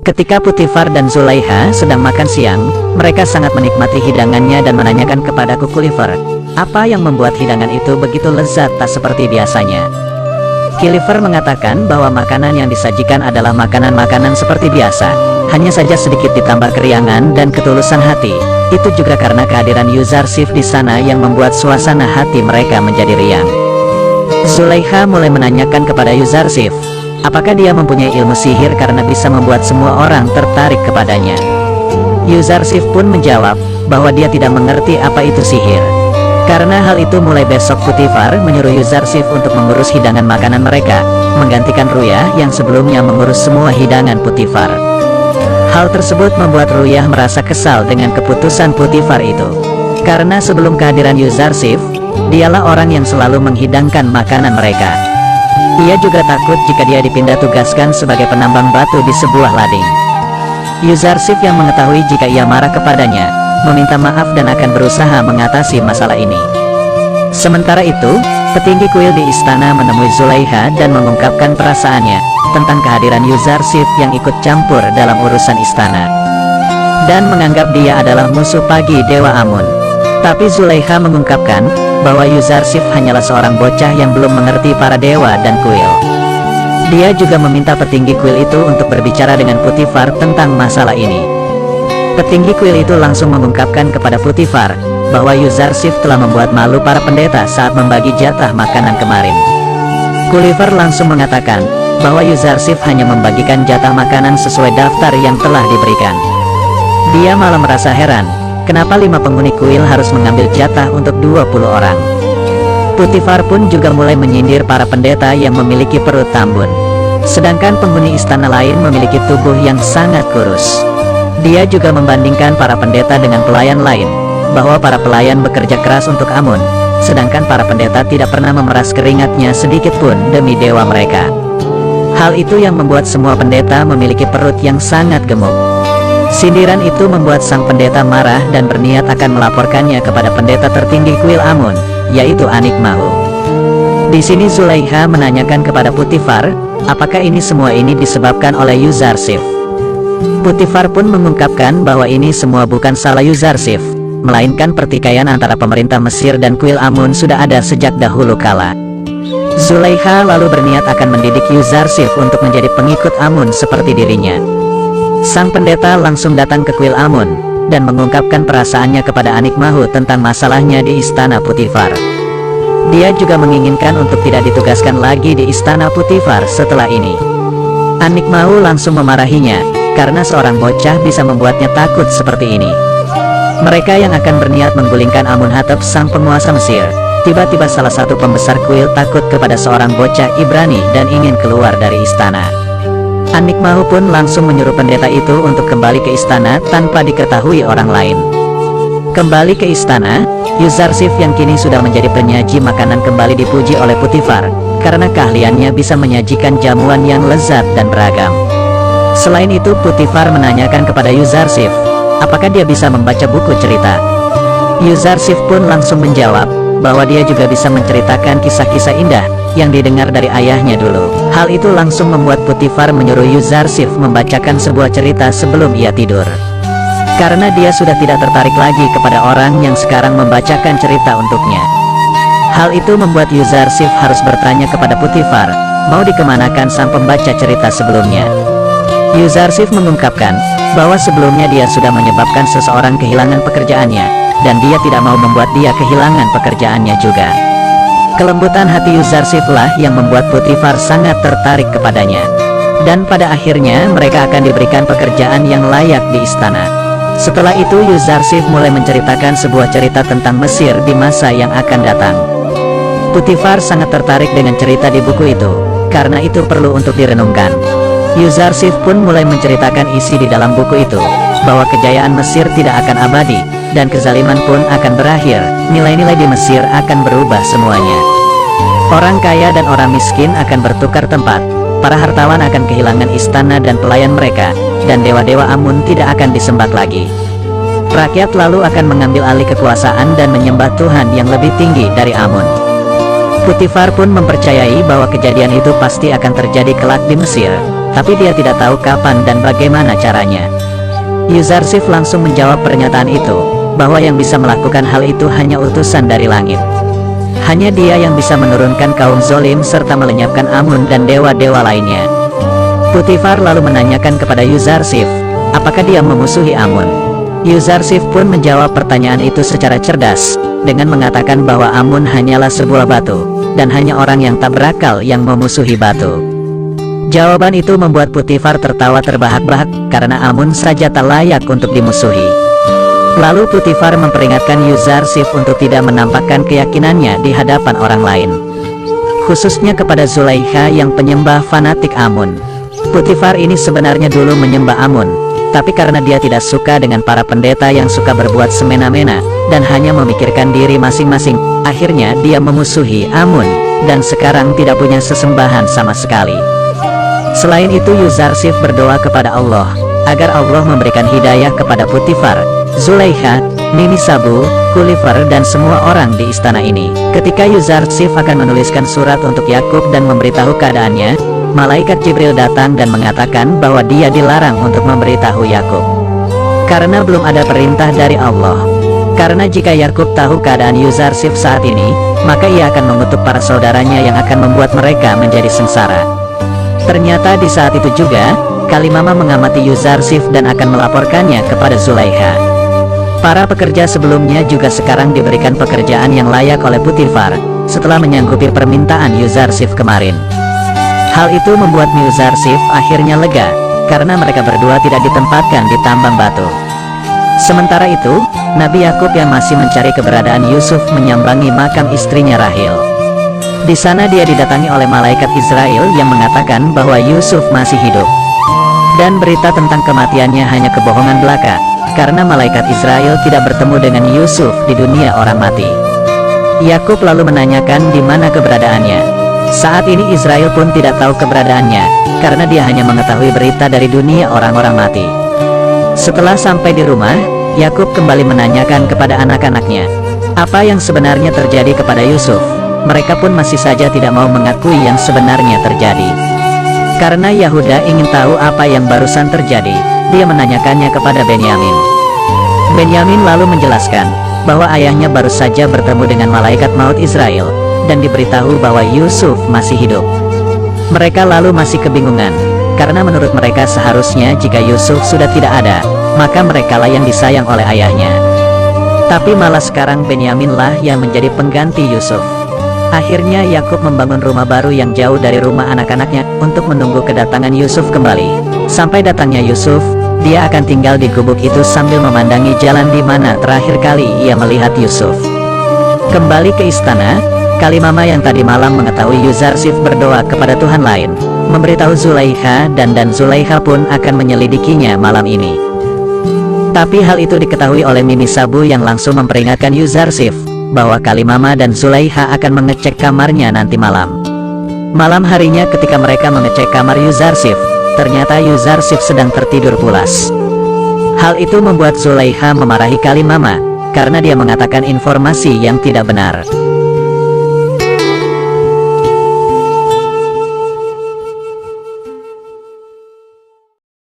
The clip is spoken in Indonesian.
Ketika Putifar dan Zulaiha sedang makan siang, mereka sangat menikmati hidangannya dan menanyakan kepada Kukiliver, apa yang membuat hidangan itu begitu lezat tak seperti biasanya. Kiliver mengatakan bahwa makanan yang disajikan adalah makanan-makanan seperti biasa, hanya saja sedikit ditambah keriangan dan ketulusan hati. Itu juga karena kehadiran Yuzarsif di sana yang membuat suasana hati mereka menjadi riang. Zulaiha mulai menanyakan kepada Yuzarsif, apakah dia mempunyai ilmu sihir karena bisa membuat semua orang tertarik kepadanya. Yuzarsif pun menjawab bahwa dia tidak mengerti apa itu sihir. Karena hal itu mulai besok Putifar menyuruh Yuzarsif untuk mengurus hidangan makanan mereka, menggantikan Ruyah yang sebelumnya mengurus semua hidangan Putifar. Hal tersebut membuat Ruyah merasa kesal dengan keputusan Putifar itu. Karena sebelum kehadiran Yuzarsif, dialah orang yang selalu menghidangkan makanan mereka. Ia juga takut jika dia dipindah tugaskan sebagai penambang batu di sebuah lading. Yuzarsif yang mengetahui jika ia marah kepadanya, meminta maaf dan akan berusaha mengatasi masalah ini. Sementara itu, petinggi kuil di istana menemui Zulaiha dan mengungkapkan perasaannya tentang kehadiran Yuzarsif yang ikut campur dalam urusan istana, dan menganggap dia adalah musuh pagi Dewa Amun. Tapi Zulaiha mengungkapkan bahwa Yuzarsif hanyalah seorang bocah yang belum mengerti para dewa dan kuil. Dia juga meminta petinggi kuil itu untuk berbicara dengan Putifar tentang masalah ini. Petinggi kuil itu langsung mengungkapkan kepada Putifar bahwa Yuzarsif telah membuat malu para pendeta saat membagi jatah makanan kemarin. Kukiliver langsung mengatakan bahwa Yuzarsif hanya membagikan jatah makanan sesuai daftar yang telah diberikan. Dia malah merasa heran, kenapa 5 penghuni kuil harus mengambil jatah untuk 20 orang. Putifar pun juga mulai menyindir para pendeta yang memiliki perut tambun, sedangkan penghuni istana lain memiliki tubuh yang sangat kurus. Dia juga membandingkan para pendeta dengan pelayan lain, bahwa para pelayan bekerja keras untuk Amun, sedangkan para pendeta tidak pernah memeras keringatnya sedikit pun demi dewa mereka. Hal itu yang membuat semua pendeta memiliki perut yang sangat gemuk. Sindiran itu membuat sang pendeta marah dan berniat akan melaporkannya kepada pendeta tertinggi kuil Amun, yaitu Anik Mahu. Di sini Zulaiha menanyakan kepada Putifar, apakah ini semua ini disebabkan oleh Yuzarsif. Putifar pun mengungkapkan bahwa ini semua bukan salah Yuzarsif, melainkan pertikaian antara pemerintah Mesir dan kuil Amun sudah ada sejak dahulu kala. Zulaiha lalu berniat akan mendidik Yuzarsif untuk menjadi pengikut Amun seperti dirinya. Sang pendeta langsung datang ke kuil Amun dan mengungkapkan perasaannya kepada Anik Mahu tentang masalahnya di istana Putifar. Dia juga menginginkan untuk tidak ditugaskan lagi di istana Putifar setelah ini. Anik Mahu langsung memarahinya, karena seorang bocah bisa membuatnya takut seperti ini. Mereka yang akan berniat menggulingkan Amunhatep sang penguasa Mesir. Tiba-tiba salah satu pembesar kuil takut kepada seorang bocah Ibrani dan ingin keluar dari istana. Anik Mahu pun langsung menyuruh pendeta itu untuk kembali ke istana tanpa diketahui orang lain. Kembali ke istana, Yuzarsif yang kini sudah menjadi penyaji makanan kembali dipuji oleh Putifar, karena keahliannya bisa menyajikan jamuan yang lezat dan beragam. Selain itu Putifar menanyakan kepada Yuzarsif, apakah dia bisa membaca buku cerita. Yuzarsif pun langsung menjawab bahwa dia juga bisa menceritakan kisah-kisah indah yang didengar dari ayahnya dulu. Hal itu langsung membuat Putifar menyuruh Yuzarsif membacakan sebuah cerita sebelum ia tidur. Karena dia sudah tidak tertarik lagi kepada orang yang sekarang membacakan cerita untuknya. Hal itu membuat Yuzarsif harus bertanya kepada Putifar, mau dikemanakan sang pembaca cerita sebelumnya. Yuzarsif mengungkapkan bahwa sebelumnya dia sudah menyebabkan seseorang kehilangan pekerjaannya, dan dia tidak mau membuat dia kehilangan pekerjaannya juga. Kelembutan hati Yuzarsif lah yang membuat Putifar sangat tertarik kepadanya. Dan pada akhirnya mereka akan diberikan pekerjaan yang layak di istana. Setelah itu Yuzarsif mulai menceritakan sebuah cerita tentang Mesir di masa yang akan datang. Putifar sangat tertarik dengan cerita di buku itu, karena itu perlu untuk direnungkan. Yuzarsif pun mulai menceritakan isi di dalam buku itu, bahwa kejayaan Mesir tidak akan abadi, dan kezaliman pun akan berakhir, nilai-nilai di Mesir akan berubah semuanya. Orang kaya dan orang miskin akan bertukar tempat, para hartawan akan kehilangan istana dan pelayan mereka, dan dewa-dewa Amun tidak akan disembah lagi. Rakyat lalu akan mengambil alih kekuasaan dan menyembah Tuhan yang lebih tinggi dari Amun. Putifar pun mempercayai bahwa kejadian itu pasti akan terjadi kelak di Mesir. tapi dia tidak tahu kapan dan bagaimana caranya. Yuzarsif langsung menjawab pernyataan itu, bahwa yang bisa melakukan hal itu hanya utusan dari langit. Hanya dia yang bisa menurunkan kaum zolim serta melenyapkan Amun dan dewa-dewa lainnya. Putifar lalu menanyakan kepada Yuzarsif, apakah dia memusuhi Amun? Yuzarsif pun menjawab pertanyaan itu secara cerdas, dengan mengatakan bahwa Amun hanyalah sebuah batu, dan hanya orang yang tak berakal yang memusuhi batu. Jawaban itu membuat Putifar tertawa terbahak-bahak, karena Amun saja tak layak untuk dimusuhi. Lalu Putifar memperingatkan Yuzarsif untuk tidak menampakkan keyakinannya di hadapan orang lain, khususnya kepada Zulaikha yang penyembah fanatik Amun. Putifar ini sebenarnya dulu menyembah Amun, tapi karena dia tidak suka dengan para pendeta yang suka berbuat semena-mena, dan hanya memikirkan diri masing-masing, akhirnya dia memusuhi Amun, dan sekarang tidak punya sesembahan sama sekali. Selain itu Yuzarsif berdoa kepada Allah, agar Allah memberikan hidayah kepada Putifar, Zulaikha, Nini Sabu, Kulifar dan semua orang di istana ini. Ketika Yuzarsif akan menuliskan surat untuk Yakub dan memberitahu keadaannya, malaikat Jibril datang dan mengatakan bahwa dia dilarang untuk memberitahu Yakub, karena belum ada perintah dari Allah. Karena jika Yakub tahu keadaan Yuzarsif saat ini, maka ia akan mengutuk para saudaranya yang akan membuat mereka menjadi sengsara. Ternyata di saat itu juga, Kalimama mengamati Yuzarsif dan akan melaporkannya kepada Zulaikha. Para pekerja sebelumnya juga sekarang diberikan pekerjaan yang layak oleh Putifar, setelah menyanggupi permintaan Yuzarsif kemarin. Hal itu membuat Yuzarsif akhirnya lega, karena mereka berdua tidak ditempatkan di tambang batu. Sementara itu, Nabi Yakub yang masih mencari keberadaan Yusuf menyambangi makam istrinya Rahil. Di sana dia didatangi oleh malaikat Israel yang mengatakan bahwa Yusuf masih hidup. Dan berita tentang kematiannya hanya kebohongan belaka, karena malaikat Israel tidak bertemu dengan Yusuf di dunia orang mati. Yakub lalu menanyakan di mana keberadaannya. Saat ini Israel pun tidak tahu keberadaannya, karena dia hanya mengetahui berita dari dunia orang-orang mati. Setelah sampai di rumah, Yakub kembali menanyakan kepada anak-anaknya, apa yang sebenarnya terjadi kepada Yusuf. Mereka pun masih saja tidak mau mengakui yang sebenarnya terjadi. Karena Yahuda ingin tahu apa yang barusan terjadi, dia menanyakannya kepada Benyamin. Benyamin lalu menjelaskan bahwa ayahnya baru saja bertemu dengan malaikat maut Israel, dan diberitahu bahwa Yusuf masih hidup. Mereka lalu masih kebingungan, karena menurut mereka seharusnya jika Yusuf sudah tidak ada, maka merekalah yang disayang oleh ayahnya. Tapi malah sekarang Benyaminlah yang menjadi pengganti Yusuf. Akhirnya Yakub membangun rumah baru yang jauh dari rumah anak-anaknya, untuk menunggu kedatangan Yusuf kembali. Sampai datangnya Yusuf, dia akan tinggal di gubuk itu sambil memandangi jalan di mana terakhir kali ia melihat Yusuf. Kembali ke istana, Kalimama yang tadi malam mengetahui Yuzarsif berdoa kepada Tuhan lain, memberitahu Zulaikha dan Zulaikha pun akan menyelidikinya malam ini. Tapi hal itu diketahui oleh Nini Sabu yang langsung memperingatkan Yuzarsif, bahwa Kalimama dan Zulaikha akan mengecek kamarnya nanti malam. Malam harinya ketika mereka mengecek kamar Yuzarsif, ternyata Yuzarsif sedang tertidur pulas. Hal itu membuat Zulaikha memarahi Kalimama, karena dia mengatakan informasi yang tidak benar.